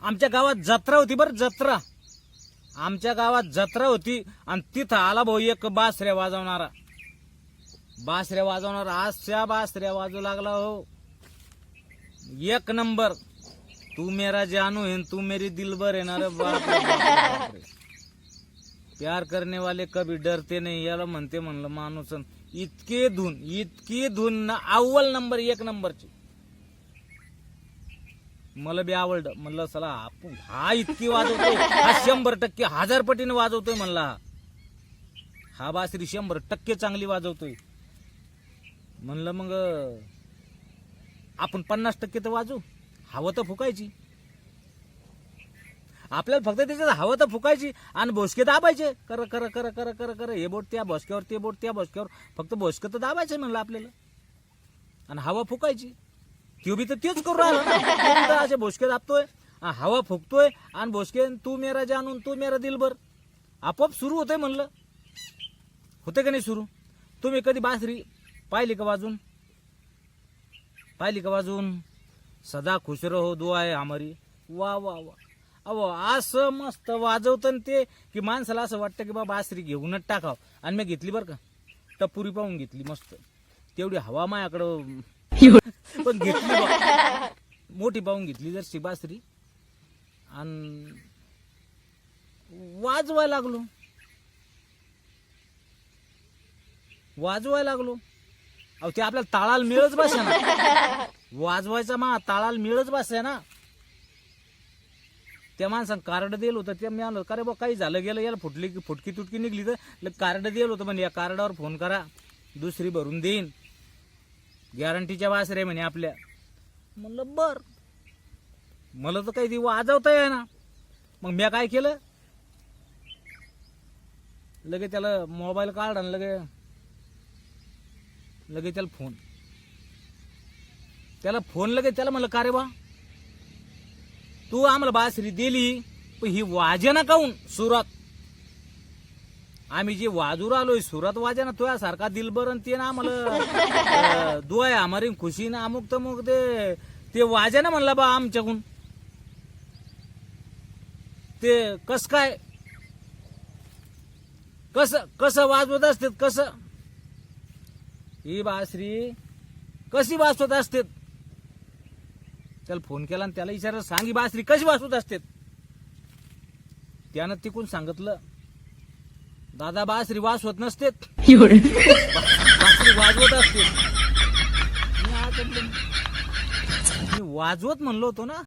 आमच्या गावात जत्रा होती बरं, जत्रा. आमच्या गावात जत्रा होती आणि तिथं आला भाऊ एक बासऱ्या वाजवणारा. अशा बासऱ्या वाजू लागला हो, एक नंबर. तू मेरा जानू है तू मेरी दिलबर है ना रे बाप रे बाप रे. प्यार करने वाले कभी डरते नहीं याला म्हणते म्हणलं माणूस. इतकी धून ना, अव्वल नंबर, एक नंबरची. मला बी आवडलं. म्हणलं चला आपण हा इतकी वाजवतोय, हा 100% 1000 पटीने वाजवतोय म्हणला. हा बासरी 100% चांगली वाजवतोय. म्हणलं मग आपण 50% तर वाजू. हवं तर फुकायची आपल्याला, फक्त त्याच्यात हवं तर फुकायची आणि भोसके दाबायचे. कर कर कर कर कर कर हे बोट त्या भोसक्यावर, ते बोट त्या भोसक्यावर, फक्त भोसकं तर दाबायचं म्हणलं आपल्याला आणि हवा फुकायची. तो बी तर तेच करू राहिला ना. असे भोसके दाबतोय, हवा फुकतोय आणि भोसके तू मेरा जानून तू मेरा दिलबर आपोआप सुरू होतंय म्हणलं. होते का नाही सुरू? तुम्ही कधी बासरी पाहिली का वाजून? सदा खुश रहो दुआ है हमारी. वा वा वा. अहो असं मस्त वाजवतं ते की माणसाला असं वाटतं की बाबा बासरी घेऊनच टाकाव. आणि मी घेतली बरं का, टपुरी पाहून घेतली मस्त. तेवढी हवा मायाकडं पण घेतली बा, मोठी पाहून घेतली जरशी बासरी आणि वाजवायला लागलो. अहो ते आपल्याला ताळाला मिळच बसे ना, वाजवायचा ताळाला मिळच बसे ना. त्या माणसानं कार्ड दिलं होतं, ते मी आणलं. का रे बा काही झालं गेलं, याला फुटकी तुटकी निघली तर कार्ड दिलं होतं म्हणजे या कार्डावर फोन करा, दुसरी भरून देईन, गॅरंटीच्या बासरे म्हणे आपल्या. म्हणलं बर. मला तर काही वाजवता आहे ना. मग मी काय केलं, लगे त्याला मोबाईल काढ आणि लगे त्याला फोन त्याला म्हणलं का रे बा तू आम्हाला बासरी दिली पण ही वाजेना काऊन सुरात? आम्ही जे वाजू आलोय सुरात वाजेना तुझ्या सारखा दिलबर ते ना आम्हाला दुआ आहे हमारी खुशी ना अमुक तमुक ते वाजेना म्हणला बा आमच्याकडून. ते कसं वाजवत असते, कसं ही बासरी कशी वाजवत असते? त्याला फोन केला आणि त्याला विचारलं सांगी बासरी कशी वाजवत असते? त्यानं तिकून सांगितलं दादा बासरी वाजवत नसते, बासरी वाजवत असते. मी वाजवत म्हणलो होतो ना.